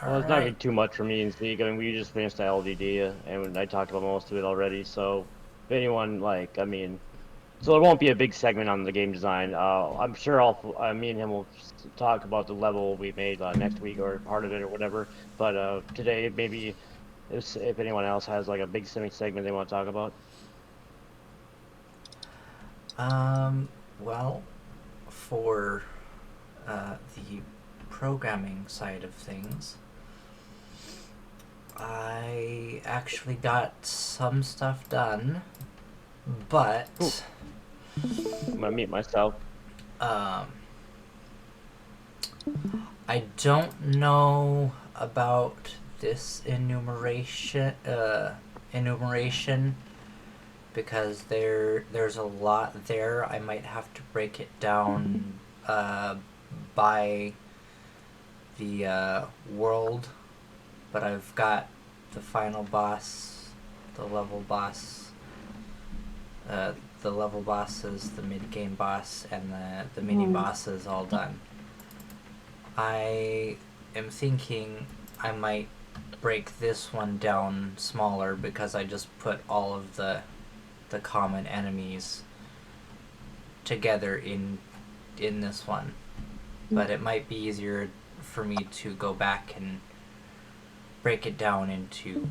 Well, it's not Alright. even too much for me and Zeke. I mean, we just finished the LDD, and I talked about most of it already. So, if anyone I mean, so it won't be a big segment on the game design. I'm sure me and him will talk about the level we made next week or part of it or whatever. But today, maybe if anyone else has like a big segment they want to talk about. Um, well, for the programming side of things, I actually got some stuff done, Ooh, but I'm gonna mute myself. um, I don't know about this enumeration because there's a lot there. I might have to break it down by the world, but I've got the final boss, the level boss, uh, the level bosses, the mid game boss, and the mini bosses all done. I am thinking I might break this one down smaller because I just put all of the common enemies together in this one. But it might be easier for me to go back and break it down into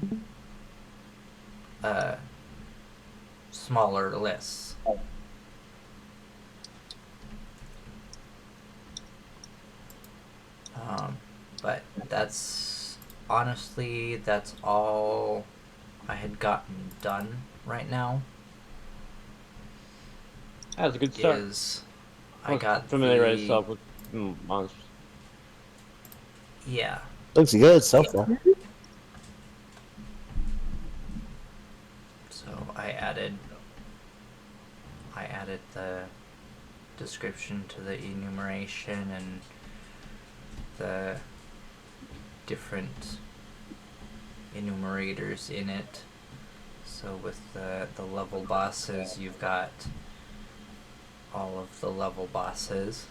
uh, smaller lists. Um, but that's all I had gotten done right now. That's a good start. Is I Let's got familiarize the yourself with monsters. yeah. Looks good so far. So I added the description to the enumeration and the different enumerators in it. So with the level bosses, you've got all of the level bosses.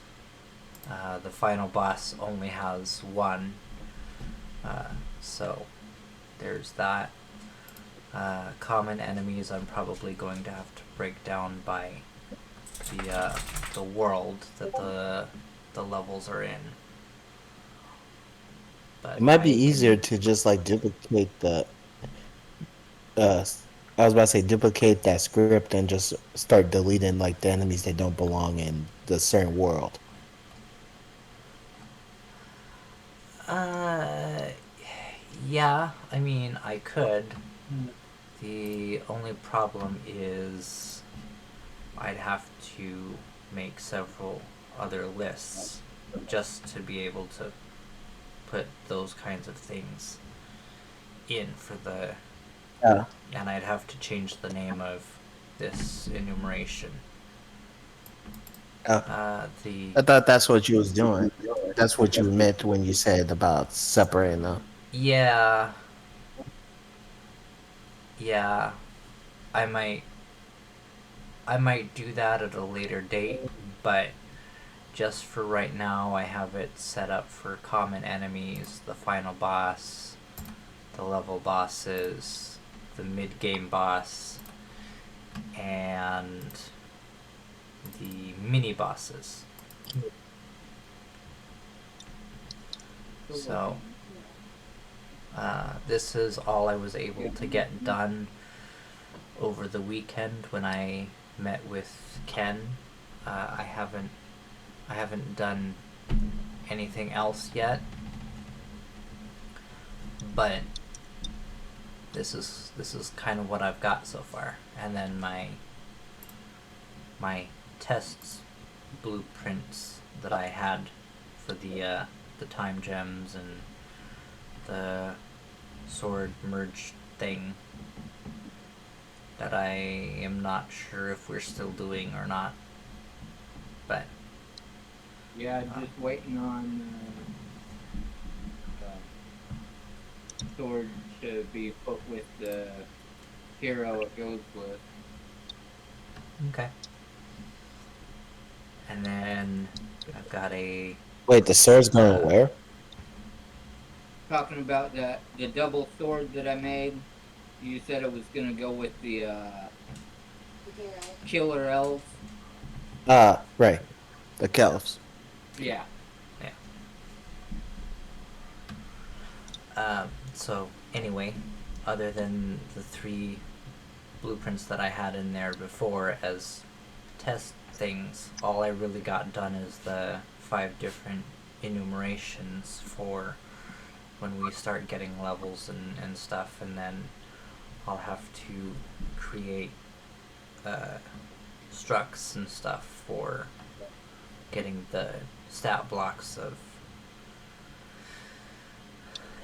The final boss only has one, so there's that. Common enemies, I'm probably going to have to break down by the world that the levels are in. But It might be I easier can, to just like duplicate the uh I was about to say duplicate that script and just start deleting like the enemies that don't belong in the certain world. uh, yeah. I mean, I could. The only problem is I'd have to make several other lists just to be able to put those kinds of things in for the, Yeah. and I'd have to change the name of this enumeration. Uh, The I thought that's what you was doing. That's what you meant when you said about separating them. yeah, yeah, I might I might do that at a later date, but just for right now, I have it set up for common enemies, the final boss, the level bosses, the mid game boss, and the mini bosses. So, this is all I was able to get done over the weekend when I met with Ken. I haven't done anything else yet, but this is kind of what I've got so far. And then my tests blueprints that I had for the time gems and the sword merge thing that I am not sure if we're still doing or not. But Yeah, just waiting on sword to be put with the hero it goes with. okay. And then I've got a Wait, the sword's going uh, where? talking about the double sword that I made. You said it was gonna go with the killer elves. Right. The Kelps. Yeah. So anyway, other than the 3 blueprints that I had in there before as test things, all I really got done is the 5 different enumerations for when we start getting levels and stuff, and then I'll have to create structs and stuff for getting the stat blocks of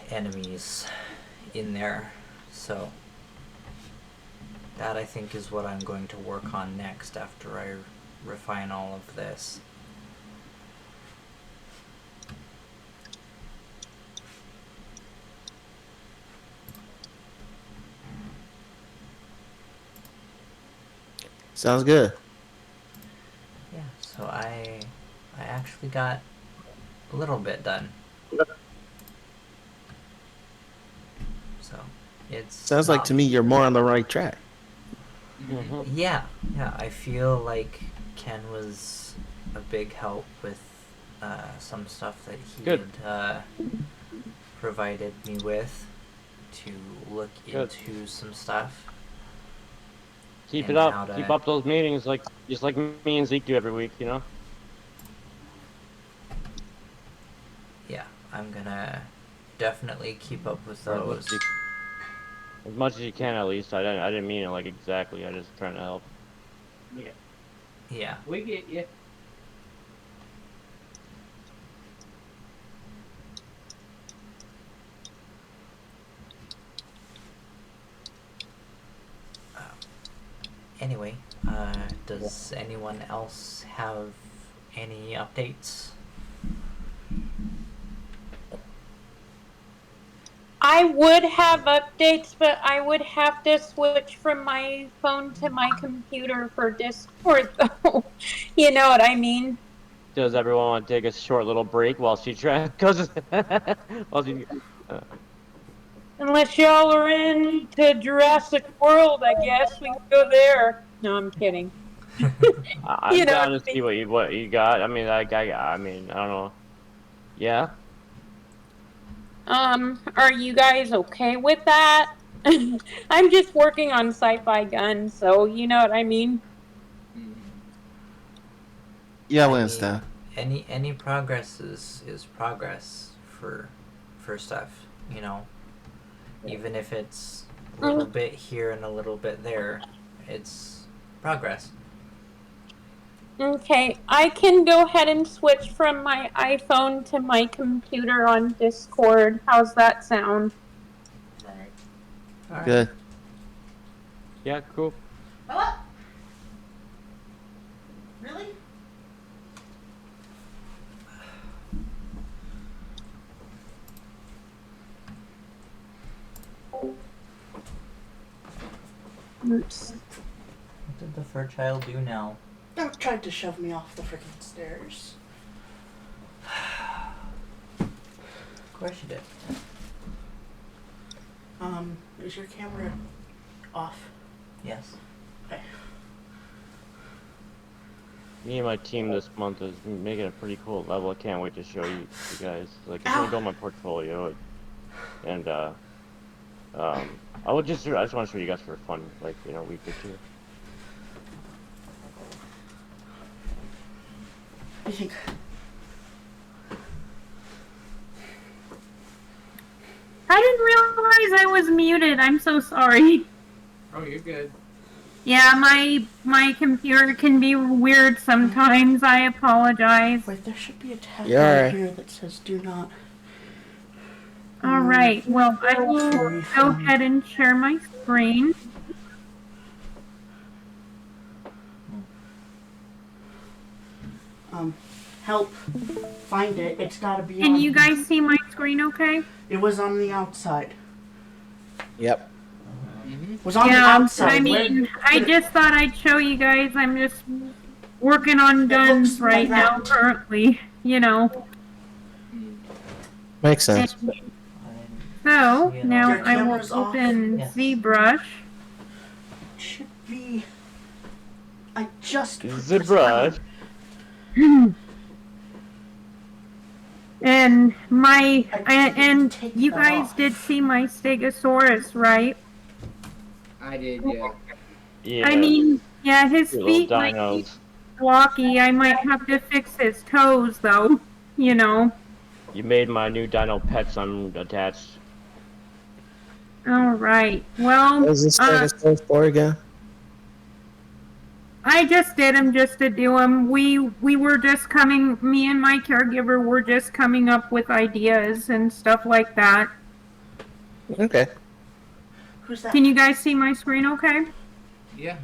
enemies in there. So that I think is what I'm going to work on next after I refine all of this. Sounds good. Yeah, so I actually got a little bit done. So it's Sounds like not- to me you're more on the right track. Yeah, I feel like Ken was a big help with some stuff that he Good. had provided me with to look Good. into some stuff. Keep And it how up. to- Keep up those meetings, like just like me and Zeke do every week. You know. Yeah, I'm gonna definitely keep up with Or those. Zeke- As much as you can, at least. I didn't mean it like exactly. I just trying to help. Yeah. Yeah. We get you. Anyway, does anyone else have any updates? I would have updates, but I would have to switch from my phone to my computer for Discord, though. You know what I mean? Does everyone want to take a short little break while she goes? while she, Unless y'all are into Jurassic World, I guess we can go there. No, I'm kidding. I'm You know down to what I see what you got. I mean, I mean, I don't know. Yeah. Are you guys okay with that? I'm just working on sci-fi guns, so you know what I mean? Yeah, I Winston. mean, any progress is progress for stuff, you know. Even if it's a little bit here and a little bit there, it's progress. Okay, I can go ahead and switch from my iPhone to my computer on Discord. How's that sound? Right. All right. Good. Yeah. Cool. What? Really? Oops. What did the fur child do now? Don't try to shove me off the freaking stairs. Of course you did. Is your camera off? Yes. Okay. Me and my team this month is making a pretty cool level. I can't wait to show you guys. Like, it's gonna go in my portfolio, and I just want to show you guys for fun, like a week or two. I think. I didn't realize I was muted. I'm so sorry. Oh, you're good. Yeah, my computer can be weird sometimes. I apologize. Wait, there should be a tab You're down alright. here that says "Do not." All right. Well, I will Sorry, go ahead and share my screen. Help find it. It's gotta be Can on. you guys see my screen okay? It was on the outside. Yep. It was on the Yeah, outside. I mean, I just thought I'd show you guys. I'm just working on guns looks right like now that. currently, you know. Makes sense. And I So Yeah. now Your I will camera's off. open Yes. ZBrush. Should be. I just put this ZBrush. on. And my I and take you that guys off. did see my Stegosaurus, right? I did, yeah. Yeah. I mean, yeah, his your little feet might be dinos. blocky. I might have to fix his toes, though. You know. You made my new dino pets unattached. All right. Well, What was this Stegosaurus for again? I just did them just to do them. We were just coming. Me and my caregiver were just coming up with ideas and stuff like that. Okay. Who's that? Can you guys see my screen? Okay. Yeah.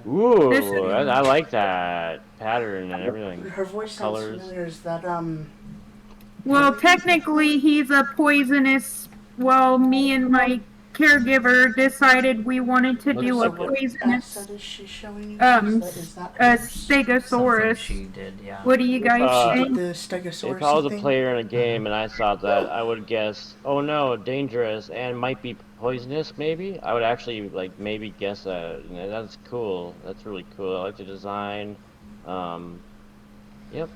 Ooh, This is- I like that pattern and everything. Her voice sounds Colors. familiar. Is that Well, technically, he's a poisonous. Well, me and my caregiver decided we wanted to do a so what poisonous asset is she showing you? Is that a hers? Something Stegosaurus. she did, yeah. What do you guys She think? did the Stegosaurus If I was a thing? player in a game and I saw that, I would guess, oh no, dangerous and might be poisonous. Maybe I would actually like maybe guess that. And that's cool. That's really cool. I like the design. Yep.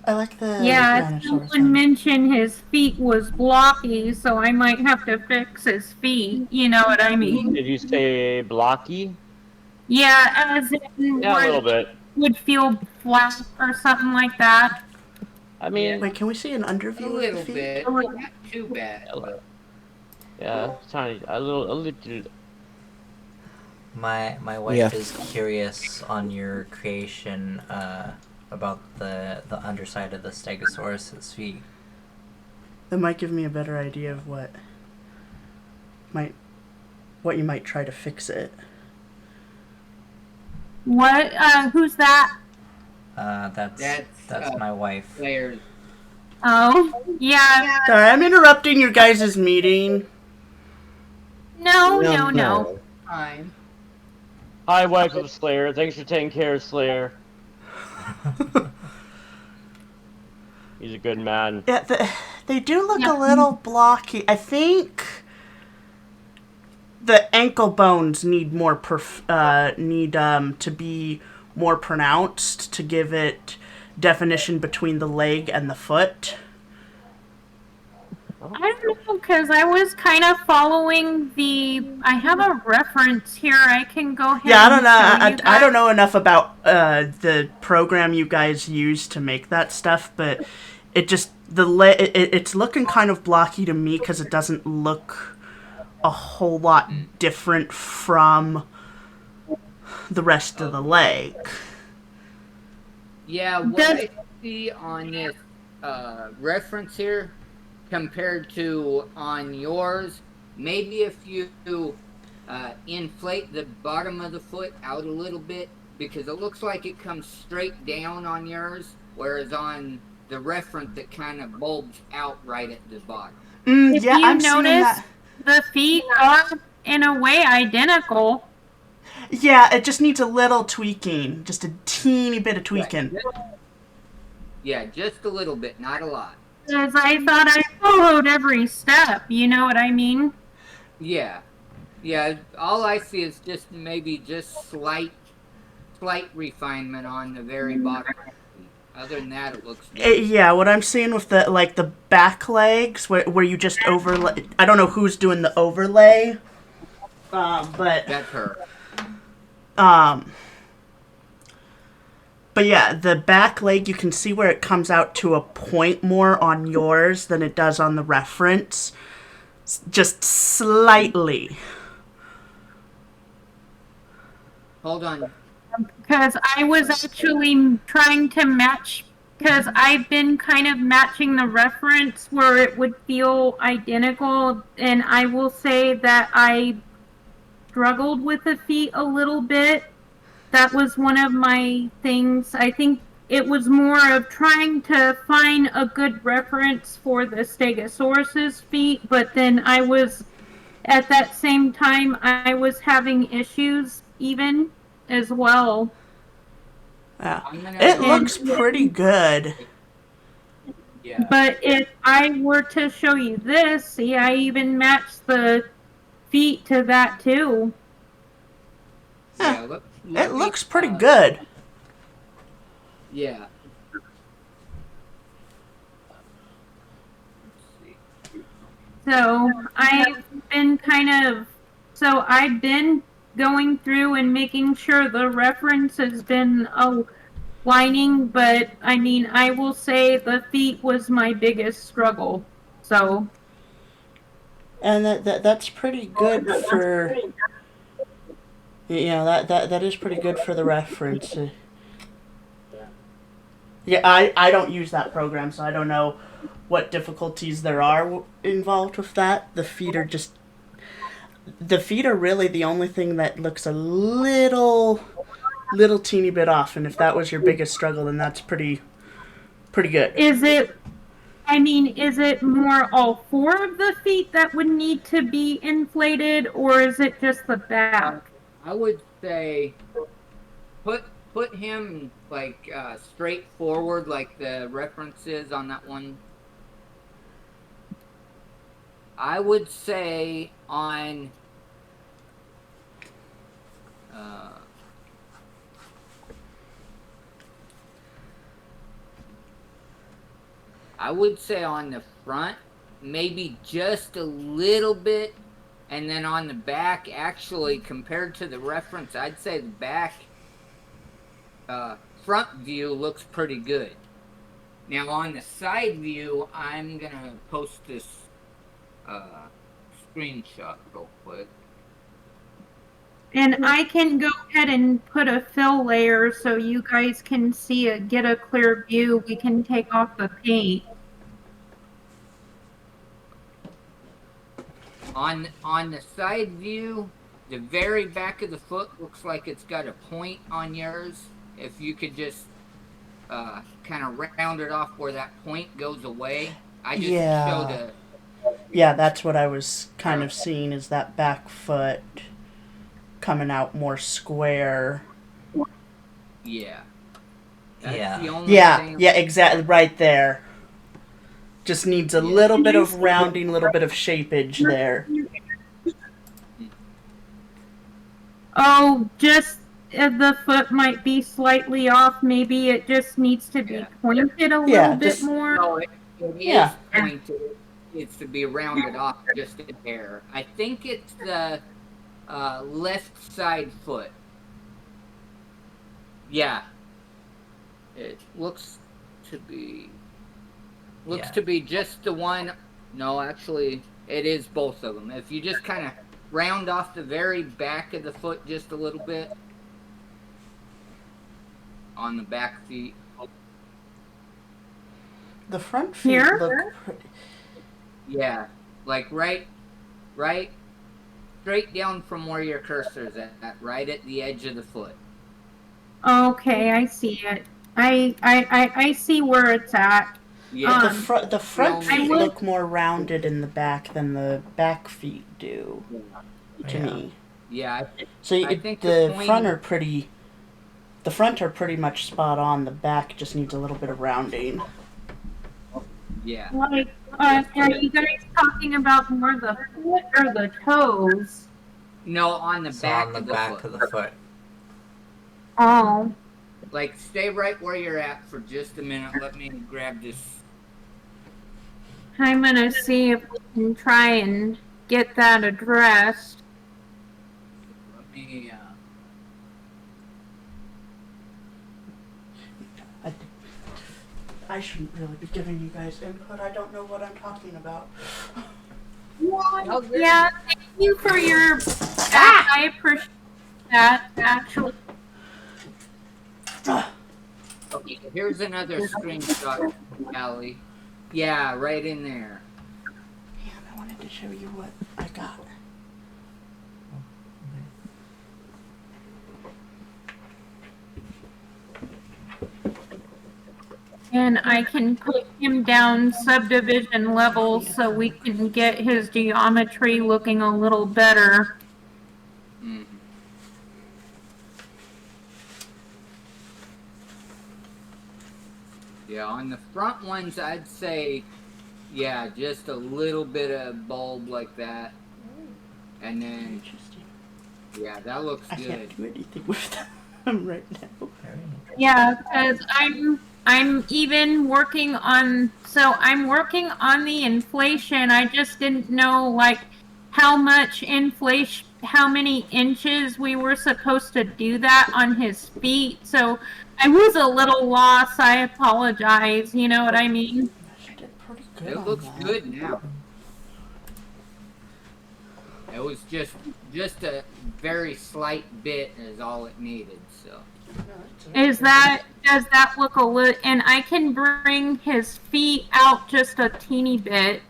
I like the Yeah, Tyrannosaurus someone one. mentioned his feet was blocky, so I might have to fix his feet. You know what I mean? Did you say blocky? Yeah, as in Yeah, a where little it bit. would feel flat or something like that. I mean, Wait, can we see an A underview of little the feet? bit. Not too bad. But yeah, tiny, a little. My wife Yeah. is curious on your creation about the underside of the Stegosaurus's feet. That might give me a better idea of what you might try to fix it. What? Who's that? That's That's, my wife. players. Oh, yeah. Sorry, I'm interrupting your guys' meeting. No. Fine. Hi, wife of Slayer. Thanks for taking care of Slayer. He's a good man. Yeah, they do look Yeah. a little blocky. I think the ankle bones need more to be more pronounced to give it definition between the leg and the foot. I don't know, because I was kind of following I have a reference here. I can go ahead Yeah, I don't know. and show you I don't guys. know enough about the program you guys use to make that stuff, but it just it's looking kind of blocky to me because it doesn't look a whole lot different from the rest of the leg. Yeah, what Does- I see on this reference here compared to on yours, maybe if you inflate the bottom of the foot out a little bit, because it looks like it comes straight down on yours, whereas on the reference it kind of bulbs out right at the bottom. If Yeah, you I'm seeing notice, that. the feet are in a way identical. Yeah, it just needs a little tweaking, just a teeny bit of tweaking. Yeah, just a little bit, not a lot. Because I thought I followed every step. You know what I mean? Yeah. Yeah, all I see is just maybe just slight refinement on the very bottom. Other than that, it looks good. Yeah, what I'm seeing with the back legs, where you just overlay. I don't know who's doing the overlay, but That's her. But yeah, the back leg, you can see where it comes out to a point more on yours than it does on the reference. Just slightly. Hold on. Because I was actually trying to match. Because I've been kind of matching the reference where it would feel identical. And I will say that I struggled with the feet a little bit. That was one of my things. I think it was more of trying to find a good reference for the Stegosaurus's feet, but then I was, at that same time, I was having issues even as well. Yeah. I'm gonna It looks pretty good. Yeah. But if I were to show you this, see, I even matched the feet to that too. Yeah. It looks pretty good. Yeah. So I've been going through and making sure the reference has been aligning, but I mean, I will say the feet was my biggest struggle. So, And that's pretty good for, that is pretty good for the reference. Yeah, I don't use that program, so I don't know what difficulties there are involved with that. The feet are really the only thing that looks a little teeny bit off, and if that was your biggest struggle, then that's pretty good. is it more all four of the feet that would need to be inflated, or is it just the back? I would say put him like straight forward, like the references on that one. I would say on I would say on the front, maybe just a little bit, and then on the back, actually, compared to the reference, I'd say the back front view looks pretty good. Now on the side view, I'm gonna post this screenshot real quick. And I can go ahead and put a fill layer so you guys can see it, get a clear view. We can take off the paint. On the side view, the very back of the foot looks like it's got a point on yours. If you could just kind of round it off where that point goes away. I just showed a... Yeah, that's what I was kind of seeing, is that back foot coming out more square. Yeah. Yeah. The only thing... Yeah, exactly, right there. Just needs a little bit of rounding, little bit of shapeage there. Oh, just the foot might be slightly off. Maybe it just needs to be pointed a little bit more. No, it is pointed. It's to be rounded off just a hair. I think it's the left side foot. Yeah. It looks to be to be just the one. No, actually, it is both of them. If you just kind of round off the very back of the foot just a little bit on the back feet. The front feet look pretty. Yeah, like right straight down from where your cursor's at, right at the edge of the foot. Okay, I see it. I see where it's at. Yeah. The front feet look more rounded in the back than the back feet do, to me. Yeah. So I think the front are pretty. The front are pretty much spot on. The back just needs a little bit of rounding. Yeah. Like, are you guys talking about more the foot or the toes? No, on the back. On the back of the foot. Oh. Like, stay right where you're at for just a minute. Let me grab this. I'm gonna see if we can try and get that addressed. Let me. I shouldn't really be giving you guys input. I don't know what I'm talking about. Yeah, thank you for your. I appreciate that, actually. Okay, here's another screenshot, Allie. Yeah, right in there. Damn, I wanted to show you what I got. And I can put him down subdivision level so we can get his geometry looking a little better. Mm. Yeah, on the front ones, I'd say, yeah, just a little bit of bulb like that. And then, Interesting. yeah, that looks I good. can't do anything with them right now. Very interesting. Yeah, because I'm even working on, so I'm working on the inflation. I just didn't know like how much inflation, how many inches we were supposed to do that on his feet. So I was a little lost. I apologize. You know what I mean? She did pretty good It on looks that. good now. It was just a very slight bit is all it needed. So Does that look a little? And I can bring his feet out just a teeny bit.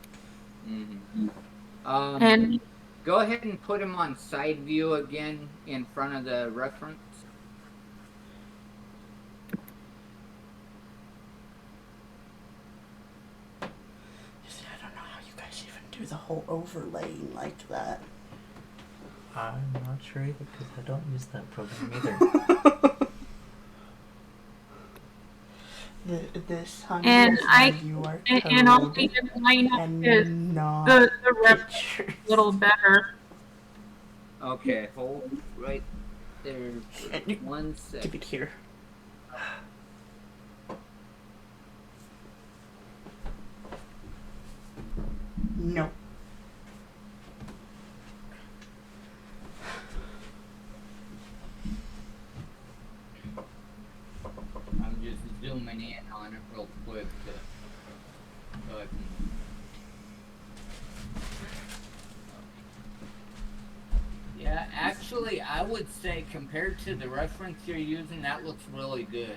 And go ahead and put him on side view again in front of the reference. You see, I don't know how you guys even do the whole overlaying like that. I'm not sure either because I don't use that program either. This honey And is I- how you are and I'll coded even line up and his not the rep pictures. a little better. Okay, hold right there for And you- 1 Give second. it here. No. I'm just zooming in on it real quick so I can. Yeah, actually, I would say compared to the reference you're using, that looks really good.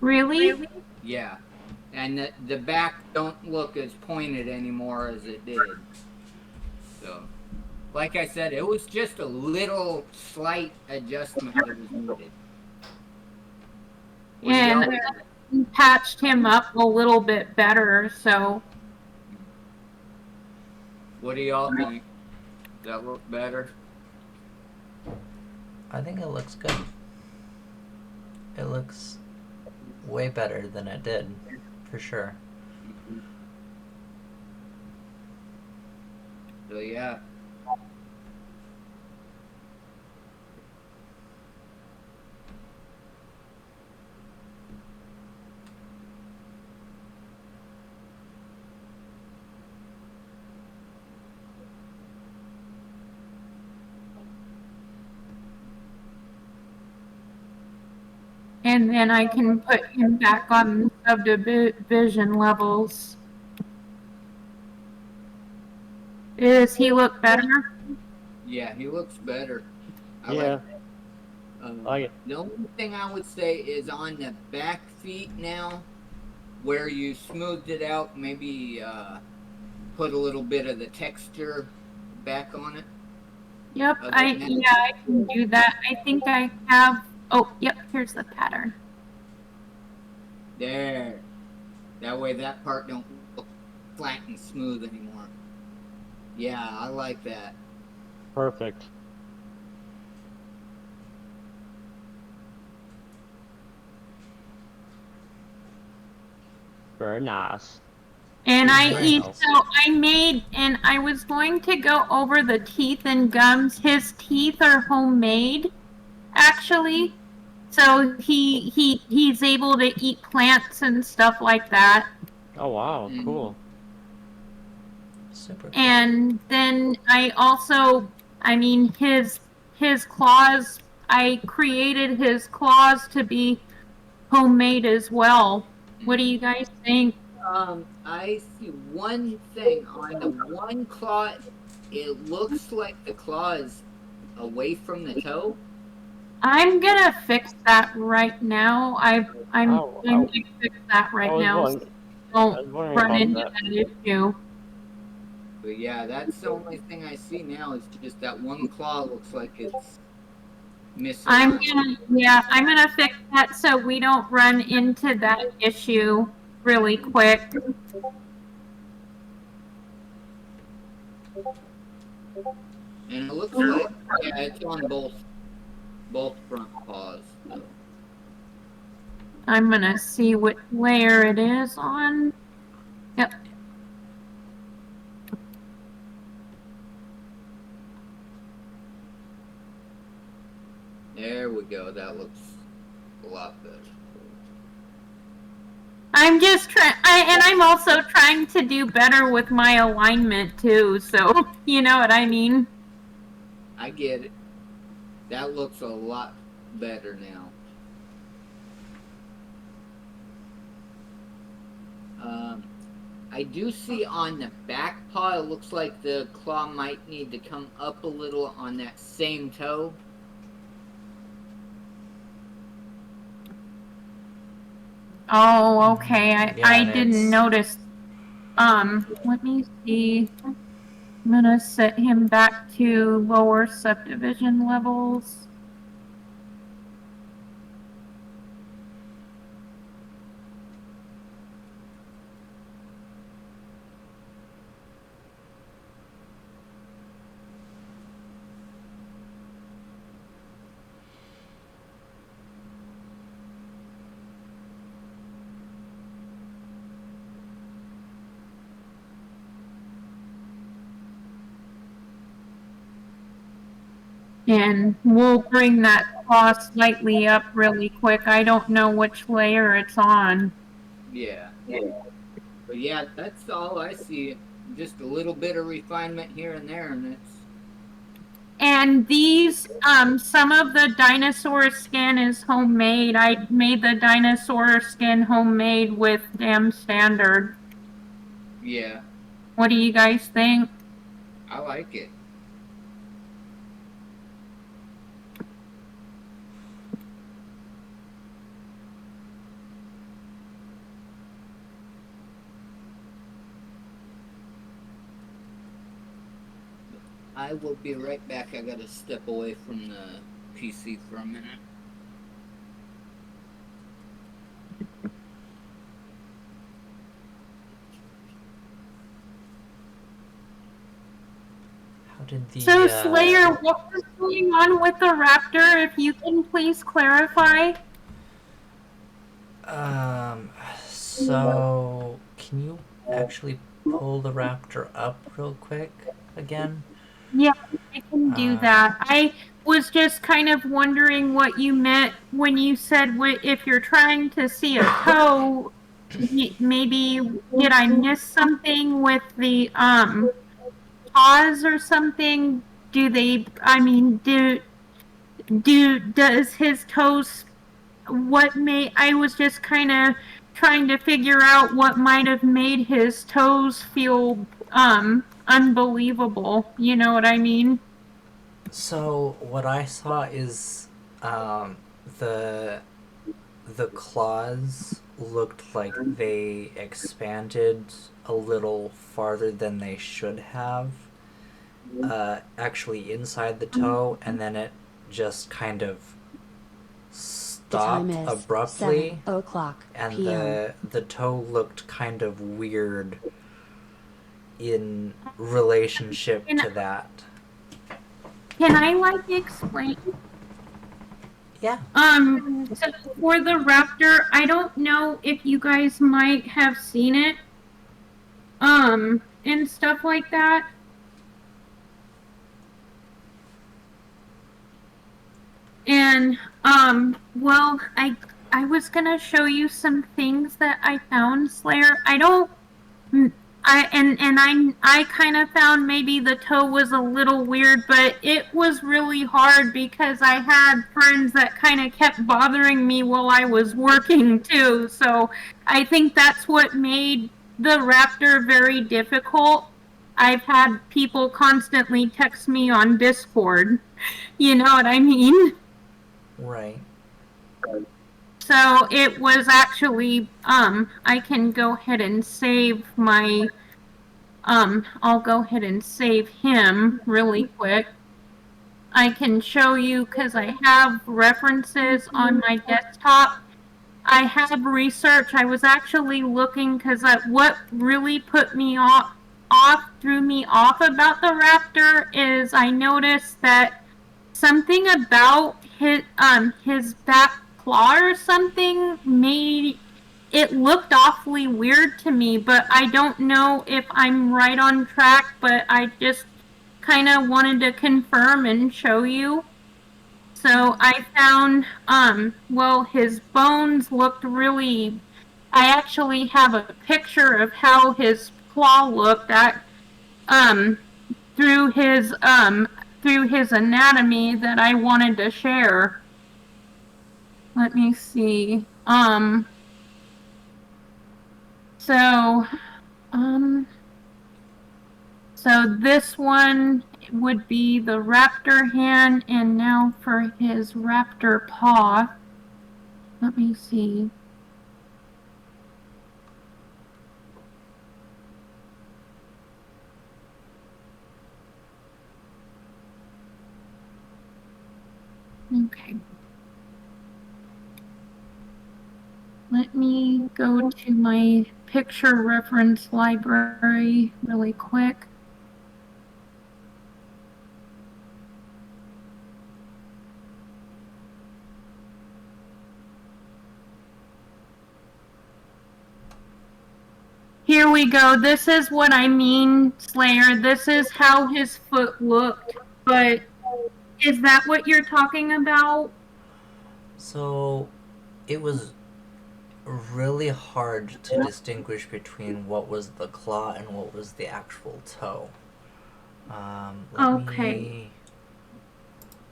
Really? Yeah, and the back don't look as pointed anymore as it did. So, like I said, it was just a little slight adjustment that was needed. What do And y'all- patched him up a little bit better. So what do y'all think? Does that look better? I think it looks good. It looks way better than it did, for sure. So yeah. and then I can put him back on subdivision levels. Does he look better? Yeah, he looks better. I Yeah. like that. Like it. The only thing I would say is on the back feet now, where you smoothed it out, maybe put a little bit of the texture back on it. Yep, Other I than that- can do that. I think I have. Oh, yep. Here's the pattern. There. That way that part don't look flat and smooth anymore. Yeah, I like that. Perfect. Very nice. And Very nice. so I made, and I was going to go over the teeth and gums. His teeth are homemade, actually. So he's able to eat plants and stuff like that. Oh wow, Mm. cool. Super cool. And then I also, I mean, his claws, I created his claws to be homemade as well. What do you guys think? I see one thing on the one claw. It looks like the claw is away from the toe. I'm gonna fix that right now. I'm Oh, going oh. to fix that right I was now. wondering- So I don't was wondering run about into that. that issue. But yeah, that's the only thing I see now is just that one claw looks like it's missing. I'm gonna fix that so we don't run into that issue really quick. And it looks like it's on both front paws. So. I'm gonna see what layer it is on. Yep. There we go. That looks a lot better. I'm just trying, and I'm also trying to do better with my alignment too, so you know what I mean? I get it. That looks a lot better now. I do see on the back paw, it looks like the claw might need to come up a little on that same toe. Oh, okay. I Yeah, didn't it's- notice. Let me see. I'm gonna set him back to lower subdivision levels. And we'll bring that claw slightly up really quick. I don't know which layer it's on. Yeah. But yeah, that's all I see. Just a little bit of refinement here and there, and it's. And these, some of the dinosaur skin is homemade. I made the dinosaur skin homemade with Damn Standard. Yeah, What do you guys think? I like it. I will be right back. I gotta step away from the PC for a minute. How did the So, Slayer, what was going on with the raptor? If you can please clarify. So can you actually pull the raptor up real quick again? Yeah, I can do Uh, that. I was just kind of wondering what you meant when you said if you're trying to see a toe, maybe did I miss something with the paws or something? Do they? I mean, does his toes? What may I was just kind of trying to figure out what might have made his toes feel unbelievable. You know what I mean? So what I saw is um, the claws looked like they expanded a little farther than they should have, actually inside the toe, and then it just kind of The time stopped is abruptly, 7:00 and p.m. the toe looked kind of weird in relationship to that. Can I like explain? Yeah. So for the raptor, I don't know if you guys might have seen it, and stuff like that. And, well, I was gonna show you some things that I found, Slayer. I kind of found maybe the toe was a little weird, but it was really hard because I had friends that kind of kept bothering me while I was working too. So I think that's what made the raptor very difficult. I've had people constantly text me on Discord. You know what I mean? Right. So it was actually, I can go ahead and save my, I'll go ahead and save him really quick. I can show you because I have references on my desktop. I have research. I was actually looking because what really put me threw me off about the raptor is I noticed that something about his back claw or something made it looked awfully weird to me, but I don't know if I'm right on track, but I just kind of wanted to confirm and show you. So I found, well, his bones looked really. I actually have a picture of how his claw looked at, um, through his, through his anatomy that I wanted to share. Let me see. So, um, so this one would be the raptor hand, and now for his raptor paw. Let me see. Okay. Let me go to my picture reference library really quick. Here we go. This is what I mean, Slayer. This is how his foot looked. But is that what you're talking about? So it was really hard to distinguish between what was the claw and what was the actual toe. Okay.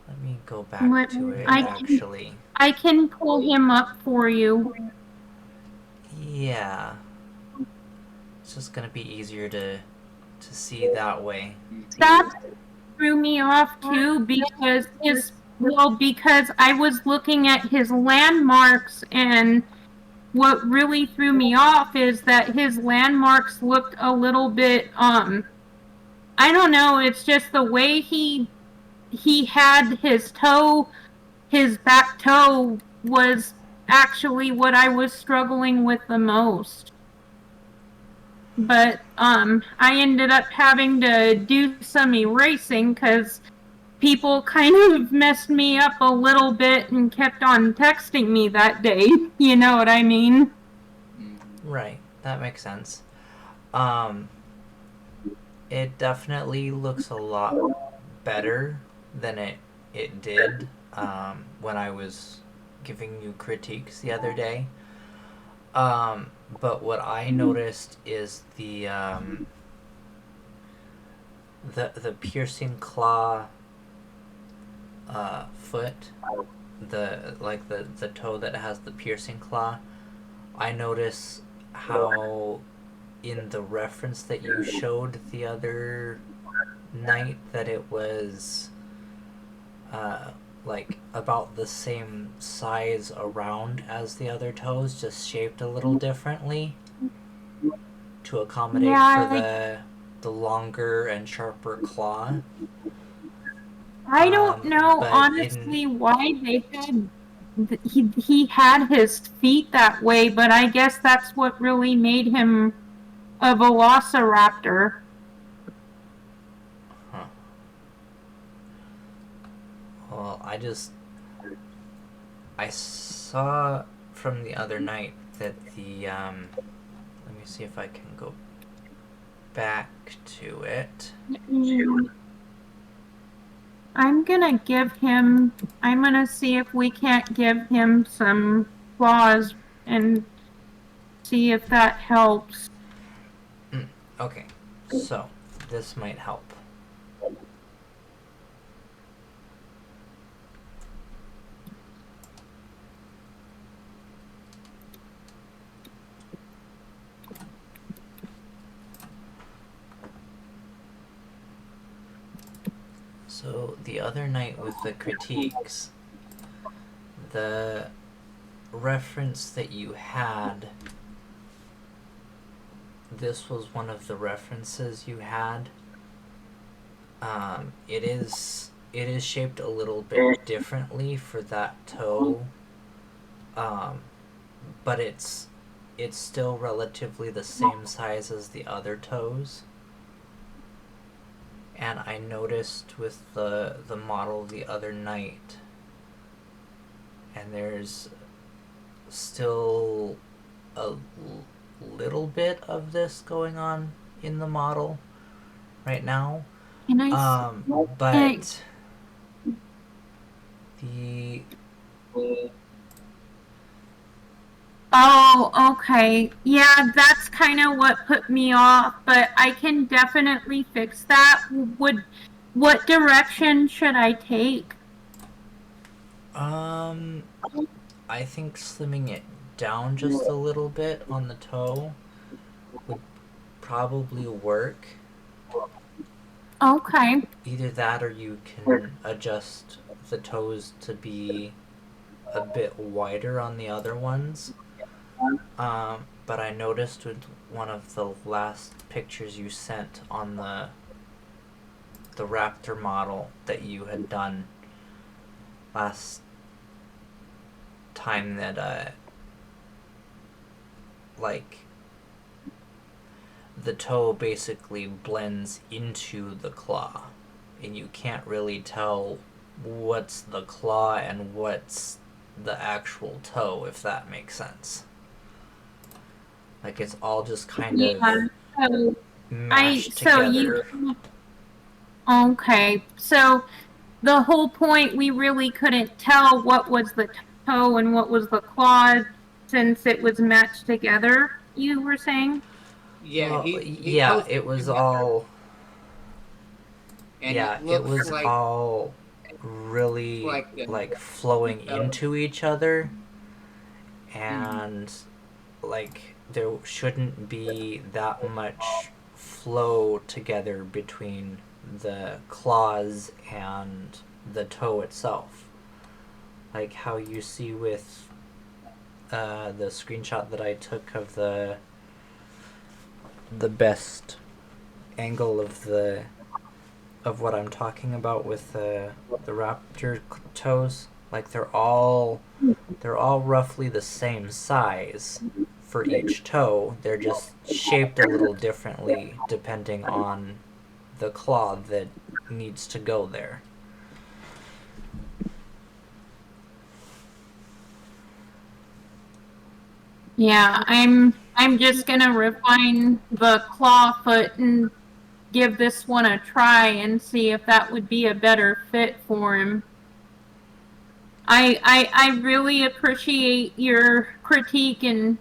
Let me go back Let- to it, I- actually. I can pull him up for you. Yeah. It's just gonna be easier to see that way. That threw me off too because because I was looking at his landmarks, and what really threw me off is that his landmarks looked a little bit I don't know, it's just the way he had his toe, his back toe was actually what I was struggling with the most. But I ended up having to do some erasing because people kind of messed me up a little bit and kept on texting me that day. You know what I mean? Right, that makes sense. It definitely looks a lot better than it did when I was giving you critiques the other day. But what I noticed is the piercing claw foot, the toe that has the piercing claw. I notice how in the reference that you showed the other night that it was like about the same size around as the other toes, just shaped a little differently to accommodate for the longer and sharper claw. I don't know but honestly why they had he had his feet that way, but I guess that's what really made him a velociraptor. Huh. Well, I saw from the other night that let me see if I can go back to it. I'm gonna see if we can't give him some claws and see if that helps. Okay, so this might help. So the other night with the critiques, the reference that you had, this was one of the references you had. It is shaped a little bit differently for that toe, but it's still relatively the same size as the other toes. And I noticed with the model the other night, and there's still little bit of this going on in the model right now. Can I? But the Oh, okay. Yeah, that's kind of what put me off, but I can definitely fix that. What direction should I take? I think slimming it down just a little bit on the toe would probably work. Okay. Either that or you can adjust the toes to be a bit wider on the other ones. But I noticed with one of the last pictures you sent on the Raptor model that you had done last time that like the toe basically blends into the claw and you can't really tell what's the claw and what's the actual toe, if that makes sense. Like it's all just kind of Yeah. So mashed so together. okay. So the whole point, we really couldn't tell what was the toe and what was the claw since it was matched together, you were saying? Yeah, Well, he yeah, posted it was together, all. and Yeah, it it looks was like all really the like flowing into each other, Mhm. and like there shouldn't be that much flow together between the claws and the toe itself. Like how you see with the screenshot that I took of the best angle of what I'm talking about with the raptor toes. Like they're all roughly the same size for each toe. They're just shaped a little differently depending on the claw that needs to go there. Yeah, I'm just gonna refine the claw foot and give this one a try and see if that would be a better fit for him. I really appreciate your critique and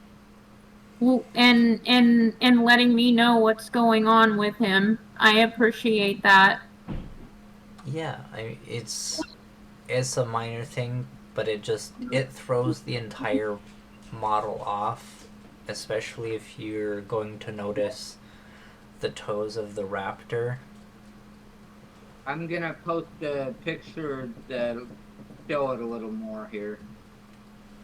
letting me know what's going on with him. I appreciate that. Yeah, it's a minor thing, but it throws the entire model off, especially if you're going to notice the toes of the raptor. I'm gonna post a picture that'll show it a little more here.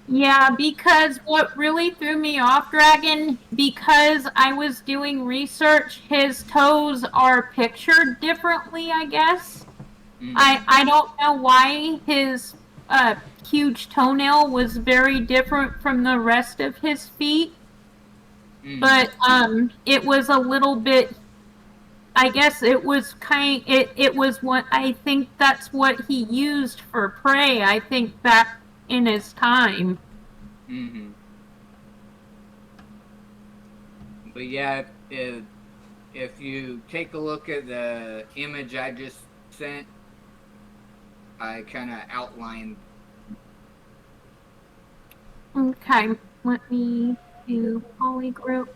Yeah, because what really threw me off, Dragon, because I was doing research, his toes are pictured differently, I guess. Mhm. I don't know why his huge toenail was very different from the rest of his feet. Mhm. But it was a little bit, I guess it was it was what I think that's what he used for prey, I think back in his time. Mhm. But yeah, if you take a look at the image I just sent, I kind of outlined. Okay, let me do polygroup.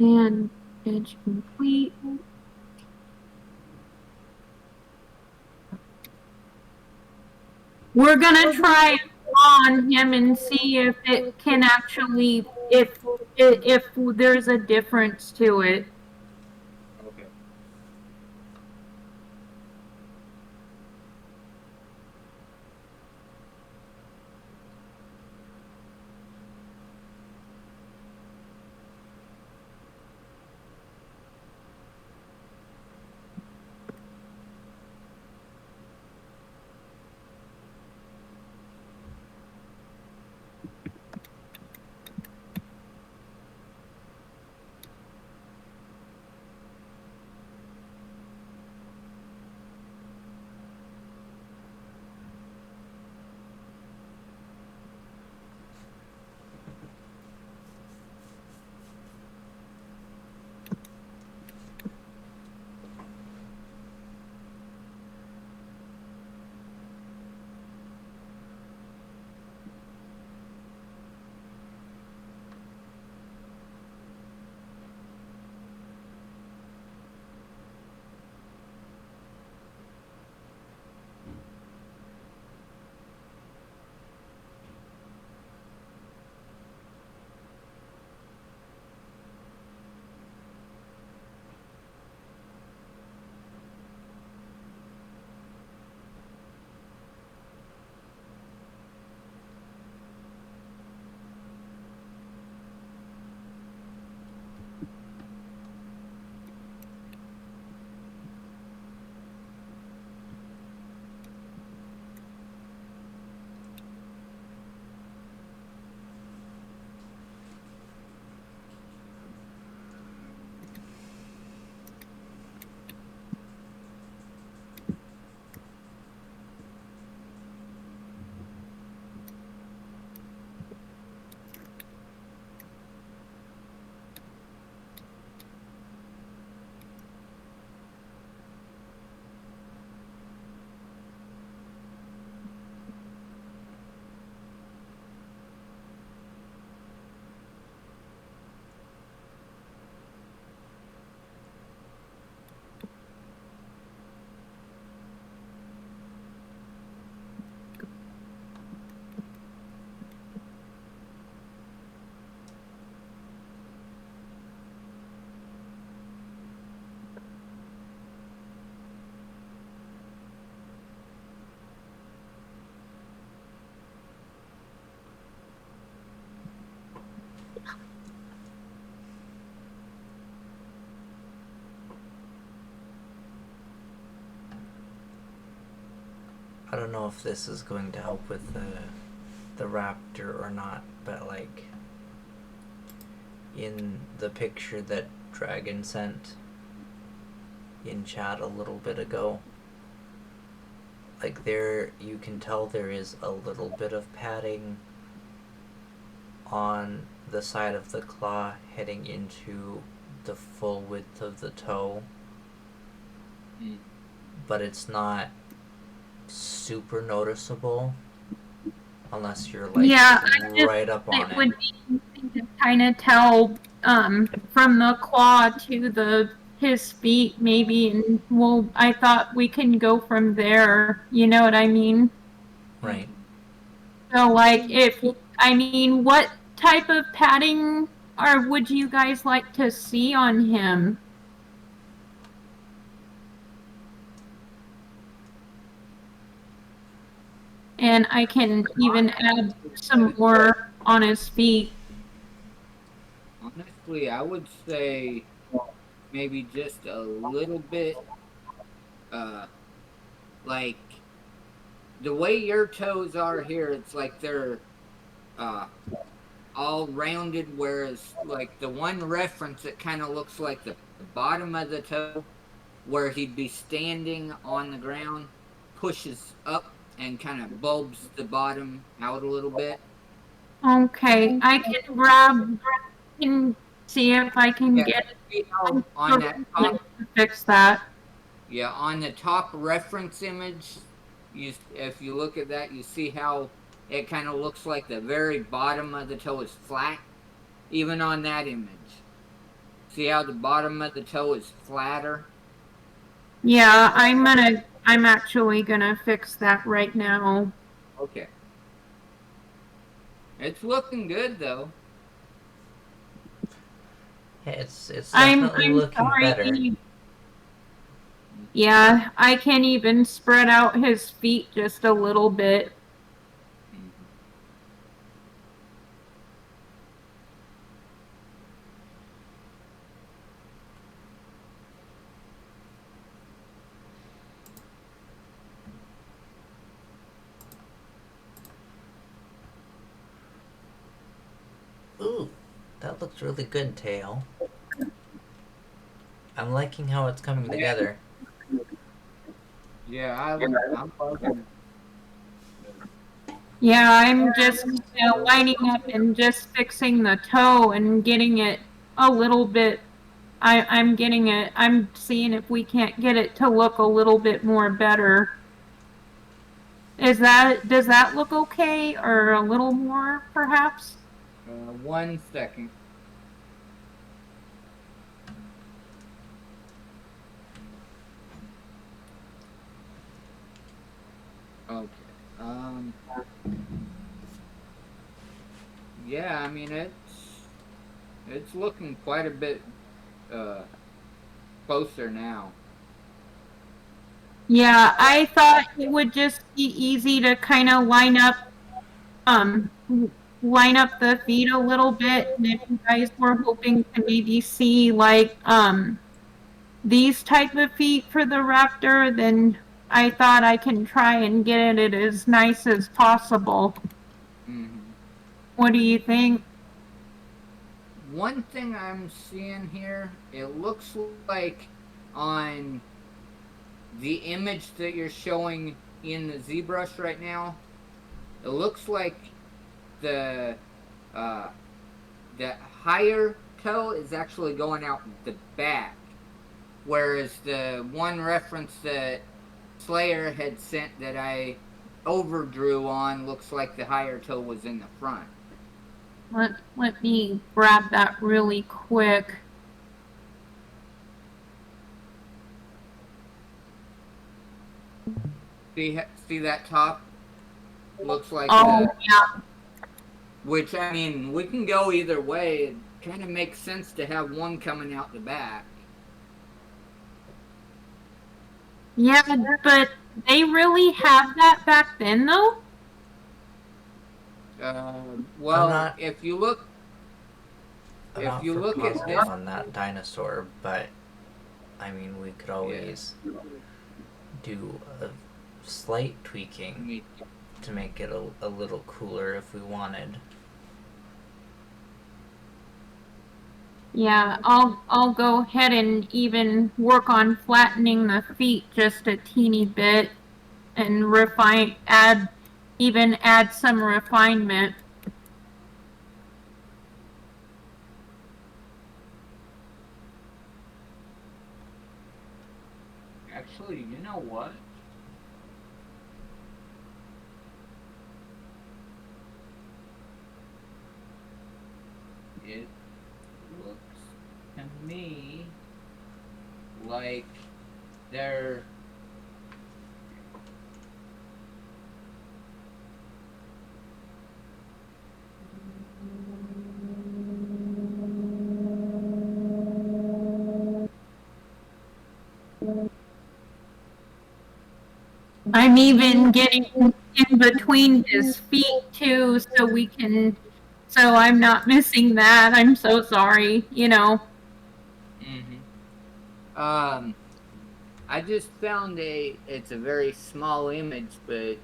And edge complete. We're gonna try and on him and see if it can actually if there's a difference to it. Okay. don't know if this is going to help with the raptor or not, but like in the picture that Dragon sent in chat a little bit ago, like there you can tell there is a little bit of padding on the side of the claw heading into the full width of the toe, but it's not super noticeable unless you're like Yeah, right up on it it. would be easy to kind of tell from the claw to his feet maybe, and I thought we can go from there. You know what I mean? Right. So like what type of padding would you guys like to see on him? And I can even add some more on his feet. Honestly, I would say maybe just a little bit, like the way your toes are here. It's like they're all rounded, whereas like the one reference, it kind of looks like the bottom of the toe, where he'd be standing on the ground, pushes up and kind of bulbs the bottom out a little bit. Okay, I can see if I can get on that top, to fix that. yeah, on the top reference image, if you look at that, you see how it kind of looks like the very bottom of the toe is flat, even on that image. See how the bottom of the toe is flatter? Yeah, I'm actually gonna fix that right now. Okay. It's looking good though. Yeah, it's I'm definitely looking sorry. better. Yeah, I can even spread out his feet just a little bit. Ooh, that looks really good, Tail. I'm liking how it's coming together. Yeah, I'm liking it. Yeah, I'm just lining up and just fixing the toe and getting it a little bit. I'm getting it. I'm seeing if we can't get it to look a little bit more better. Does that look okay, or a little more perhaps? 1 second. Okay. Yeah, I mean it's looking quite a bit closer now. Yeah, I thought it would just be easy to kind of line up the feet a little bit, and if you guys were hoping to maybe see like these type of feet for the raptor, then I thought I can try and get it as nice as possible. Mm-hmm. What do you think? One thing I'm seeing here, it looks like on the image that you're showing in the ZBrush right now, it looks like the higher toe is actually going out the back, whereas the one reference that Slayer had sent that I overdrew on looks like the higher toe was in the front. Let me grab that really quick. See that top? Looks like yeah. Which, I mean, we can go either way. It kind of makes sense to have one coming out the back. Yeah, but they really have that back then, though? Well, if you look... I'm not positive on that dinosaur, but I mean, we could always do a slight tweaking Me- to make it a little cooler if we wanted. Yeah, I'll go ahead and even work on flattening the feet just a teeny bit and add some refinement. Actually, you know what? It looks to me like they're I'm even getting in between his feet too, so I'm not missing that. I'm so sorry, I just found it's a very small image, but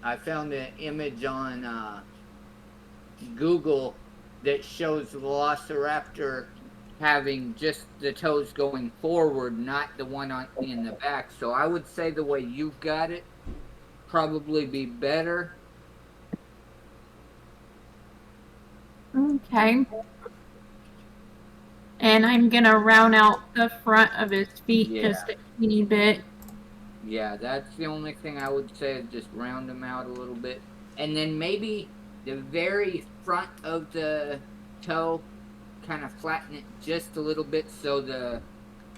I found an image on Google that shows the Velociraptor having just the toes going forward, not the one in the back. So I would say the way you've got it probably be better. Okay. And I'm gonna round out the front of his feet just a teeny bit. Yeah, that's the only thing I would say is just round them out a little bit. And then maybe the very front of the toe, kind of flatten it just a little bit so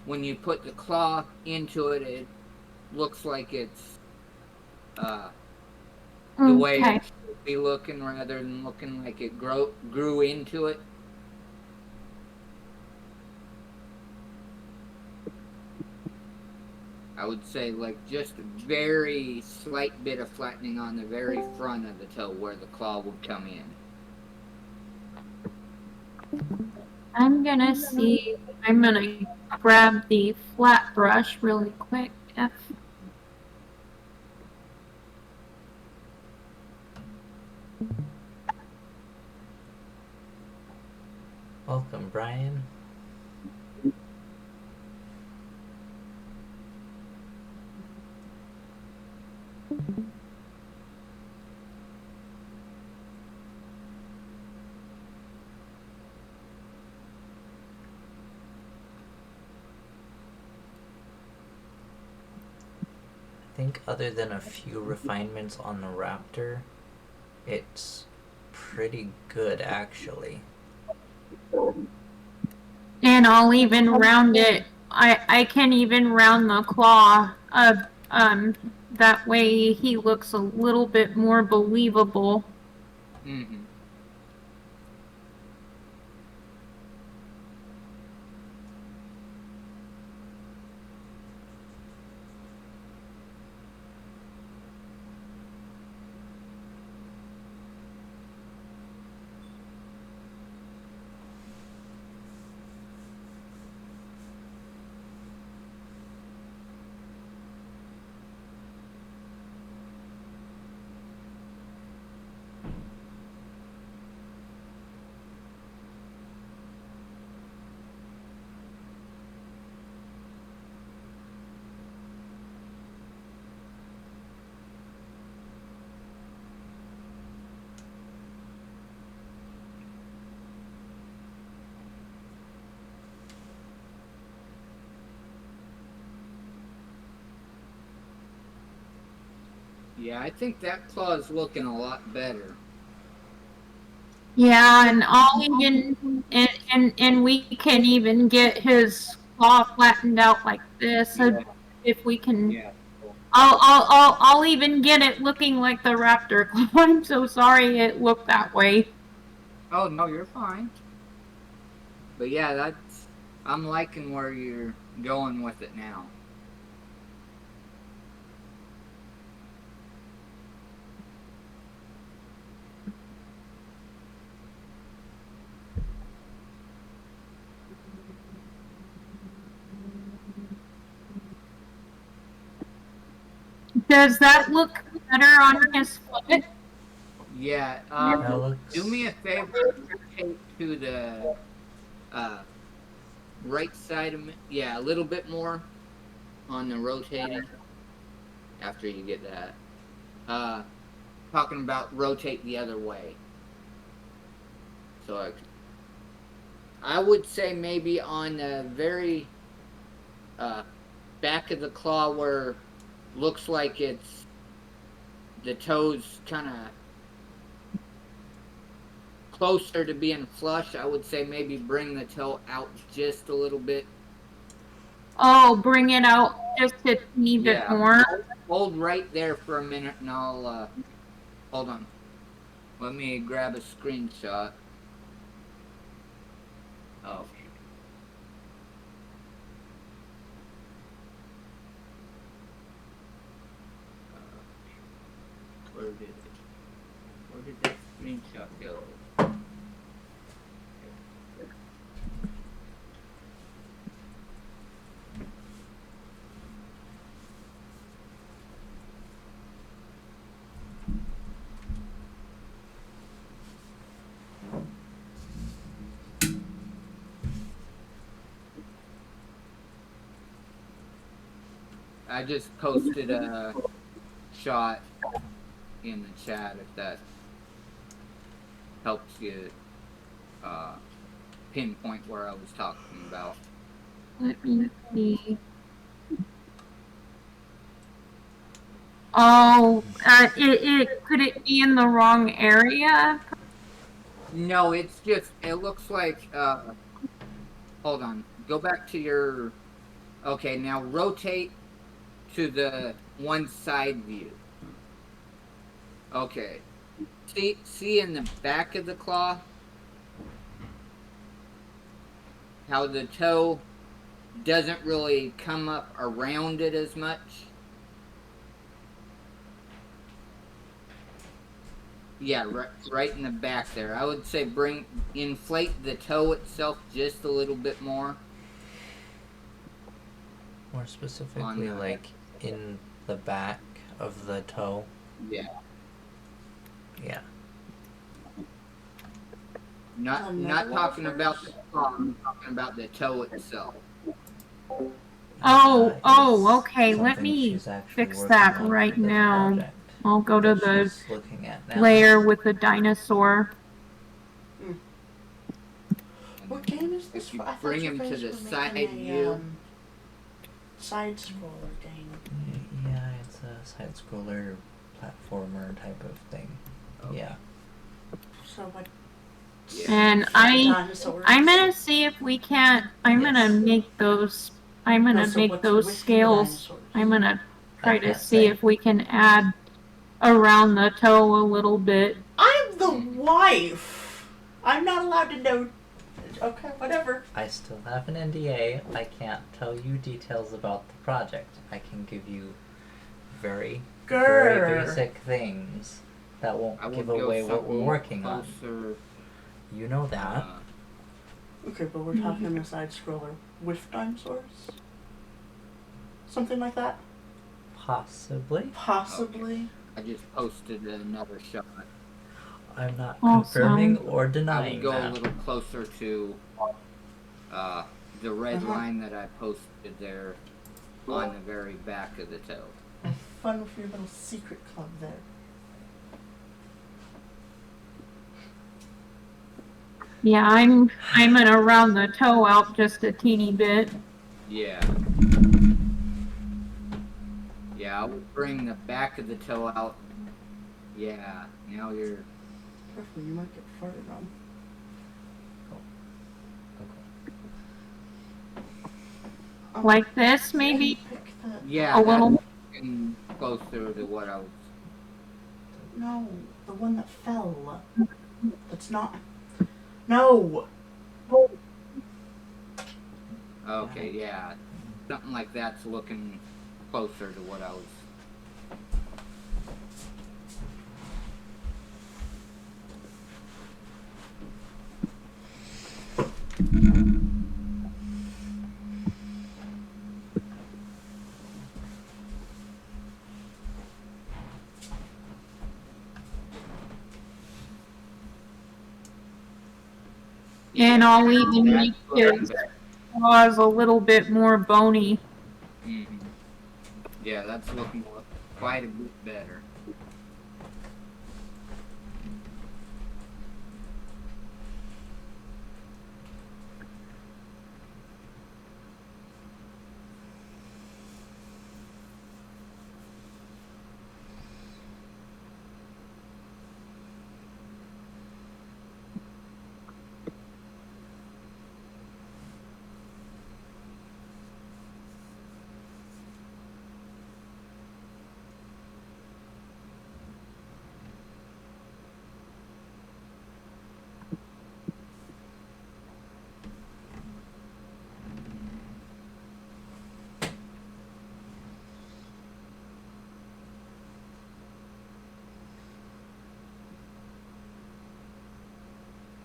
when you put the claw into it, it looks like it's the way Okay. it should be looking rather than looking like it grew into it. I would say like just a very slight bit of flattening on the very front of the toe where the claw would come in. I'm gonna grab the flat brush really quick. Welcome, Brian. I think other than a few refinements on the Raptor, it's pretty good actually. And I'll even round it. I can even round the claw of that way he looks a little bit more believable. Mm-hmm. Yeah, I think that claw is looking a lot better. Yeah, and I'll even and we can even get his claw flattened out like this. So if we can, Yeah. I'll even get it looking like the raptor claw. I'm so sorry it looked that way. Oh no, you're fine. But yeah, I'm liking where you're going with it now. Does that look better on his foot? Yeah. That looks. Do me a favor. Rotate to the right side of me. Yeah, a little bit more on the rotating. After you get that. Talking about rotate the other way. So I would say maybe on the very back of the claw where looks like it's the toes kind of closer to being flush. I would say maybe bring the toe out just a little bit. Oh, bring it out just a teeny bit more. Hold right there for a minute and I'll hold on. Let me grab a screenshot. Oh. Where did that screenshot go? I just posted a shot in the chat if that helps you pinpoint where I was talking about. Let me see. Oh, could it be in the wrong area? No, it's just, it looks like, hold on, go back to your, okay, now rotate to the one side view. Okay. See in the back of the claw? How the toe doesn't really come up around it as much? Yeah, right in the back there. I would say inflate the toe itself just a little bit more. More specifically, like in the back of the toe. Yeah. Yeah. Not talking about the claw, I'm talking about the toe itself. Oh, okay. Let Something me she's actually fix working that on right for this now. project I'll go to that the she's looking at now. layer with the dinosaur. What game is this? If you I thought bring you him to guys the were side making a, view. Side scroller game. Yeah, it's a side scroller platformer type of thing. Okay. Yeah. So what? And Dinosaurs? I'm gonna see if we can't. I'm gonna make those. I'm gonna So make what's those with the scales. dinosaurs? I'm gonna try to can't see say. if we can add around the toe a little bit. I'm the wife. I'm not allowed to know. Okay, whatever. I still have an NDA. I can't tell you details about the project. I can give you very basic things that won't I give would go away what we're something working on. closer, You know that. Okay, but we're talking a side scroller with dinosaurs? Something like that? Possibly. Possibly. I just posted another shot. I'm not Awesome. confirming or I denying would go that. a little closer to the red line that I posted there on the very back of the toe. Have fun with your little secret club there. Yeah, I'm gonna round the toe out just a teeny bit. Yeah. Yeah, I would bring the back of the toe out. Yeah, now you're... Careful, you might get farted on. Like this, maybe? Pick the... Yeah, A little. that's getting closer to what I was... No, the one that fell. That's not... No! Okay, yeah. Something like that's looking closer to what I was... And I'll even That's make looking his better. claws a little bit more bony. Mhm. Yeah, that's looking quite a bit better.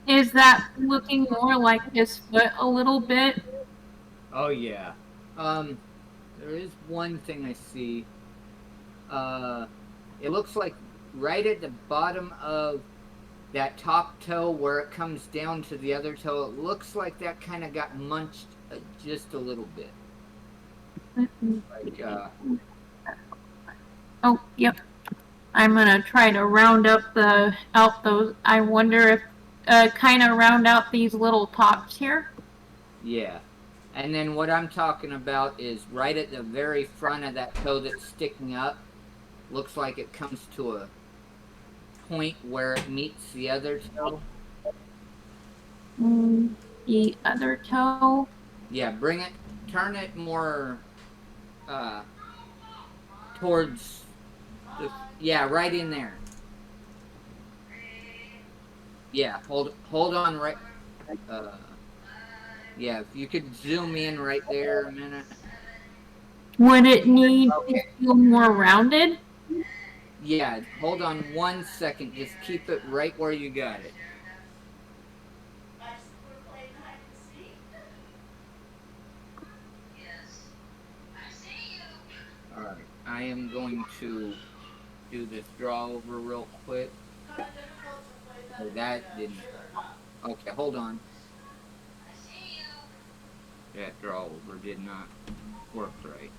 Is that looking more like his foot a little bit? Oh yeah. There is one thing I see. It looks like right at the bottom of that top toe where it comes down to the other toe, it looks like that kind of got munched just a little bit. Like, Oh, yep. I'm gonna try to round up out those. I wonder if kind of round out these little tops here. yeah. And then what I'm talking about is right at the very front of that toe that's sticking up. Looks like it comes to a point where it meets the other toe. The other toe. Yeah, turn it more towards yeah, right in there. Yeah, hold on right yeah, if you could zoom in right there a minute. Would it need to feel more rounded? Yeah, hold on 1 second. Just keep it right where you got it. Alright, I am going to do this draw over real quick. Oh, that didn't. Okay, hold on. That draw over did not work right.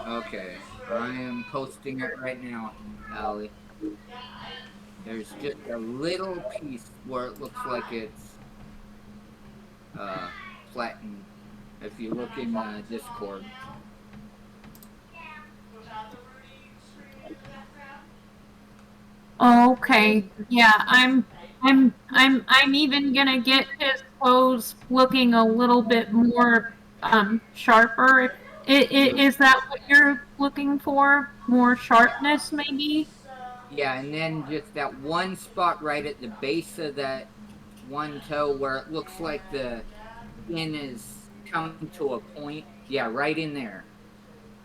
Okay, I am posting it right now, Allie. There's just a little piece where it looks like it's flattened. If you look in Discord. Okay. Yeah, I'm even gonna get his toes looking a little bit more sharper. Is that what you're looking for? More sharpness, maybe? Yeah, and then just that one spot right at the base of that one toe where it looks like the skin is coming to a point. Yeah, right in there.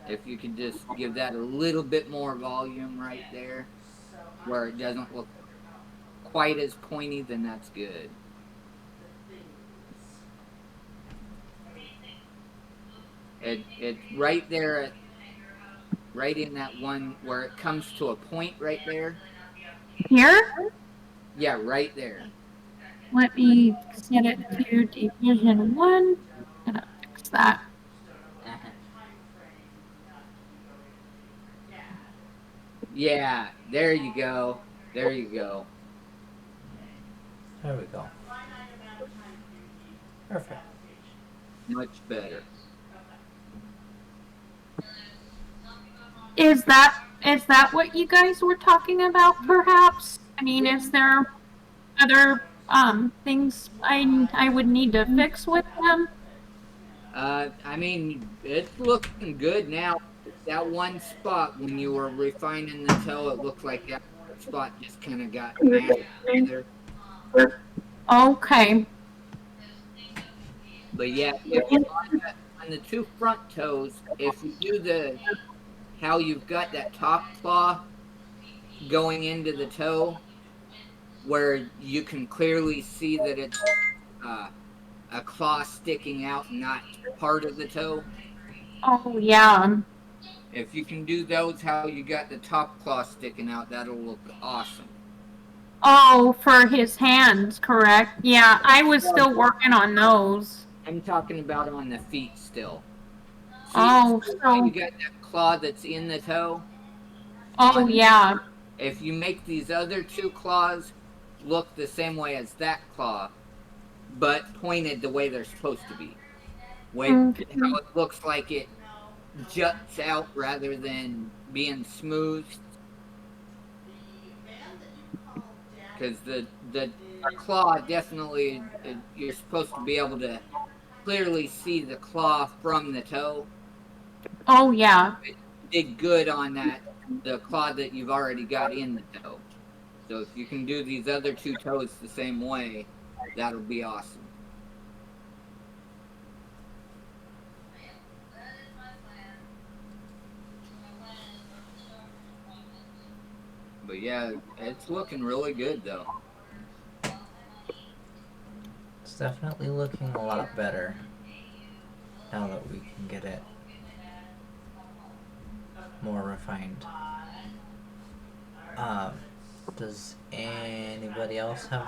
If you could just give that a little bit more volume right there where it doesn't look quite as pointy, then that's good. It's right there, right in that one where it comes to a point right there. Here? Yeah, right there. Let me set it to division 1. Gonna fix that. Yeah, there you go. There you go. There we go. Perfect. Much better. Is that what you guys were talking about, perhaps? I mean, is there other things I would need to fix with them? I mean, it's looking good now. That one spot when you were refining the toe, it looked like that spot just kind of got mashed together. Okay. But yeah, on the two front toes, if you do how you've got that top claw going into the toe, where you can clearly see that it's a claw sticking out, not part of the toe. Oh yeah. If you can do those how you got the top claw sticking out, that'll look awesome. Oh, for his hands, correct? Yeah, I was still working on those. I'm talking about on the feet still. See, Oh, how you so got that claw that's in the toe? oh yeah. If you make these other two claws look the same way as that claw, but pointed the way they're supposed to be. Way Okay. how it looks like it juts out rather than being smooth. Because the claw definitely, you're supposed to be able to clearly see the claw from the toe. Oh yeah. Did good on that, the claw that you've already got in the toe. So if you can do these other two toes the same way, that'll be awesome. But yeah, it's looking really good though. It's definitely looking a lot better now that we can get it more refined. Does anybody else have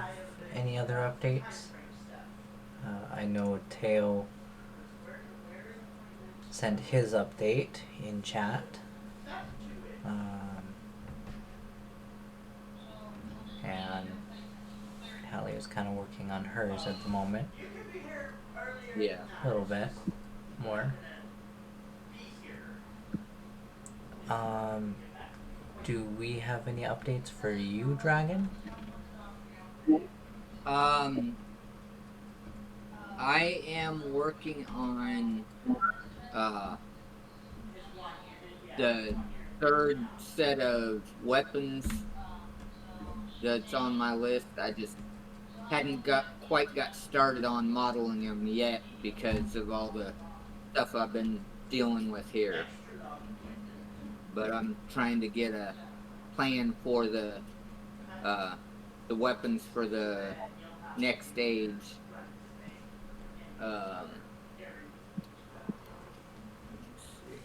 any other updates? I know Teo sent his update in chat. And Hallie is kind of working on hers at the moment. Yeah. A little bit more. Do we have any updates for you, Dragon? I am working on the third set of weapons that's on my list. I just hadn't quite got started on modeling them yet because of all the stuff I've been dealing with here. But I'm trying to get a plan for the weapons for the next stage. Let's see.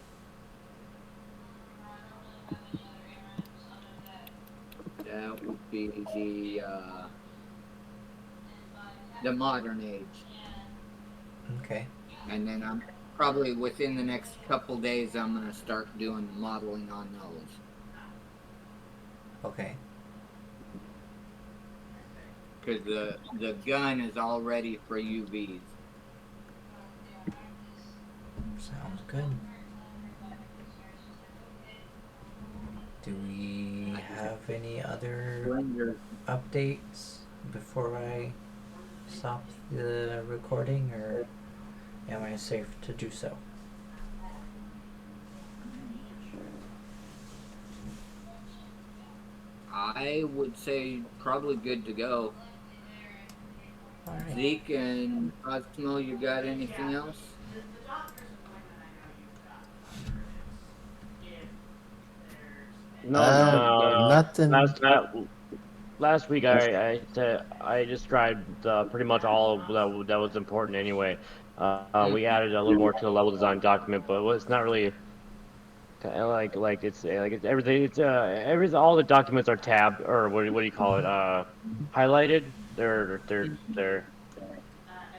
That would be the modern age. Okay. And then I'm probably within the next couple days I'm gonna start doing modeling on those. Okay. Because the gun is all ready for UVs. Sounds good. Do we have any other updates before I stop the recording, or am I safe to do so? I would say probably good to go. Alright. Zeke and Cosmo, you got anything else? No, nothing. Last week I described pretty much all of that was important anyway. We added a little more to the level design document, but it's not really it's everything. It's everything. All the documents are tabbed, or what do you call it? Highlighted. They're.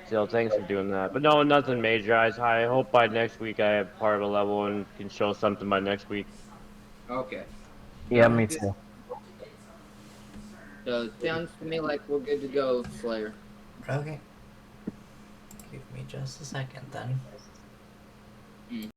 So thanks for doing that. But no, nothing major. I hope by next week I have part of a level and can show something by next week. Okay. Yeah, me too. So it sounds to me like we're good to go, Slayer. Okay. Give me just a second then.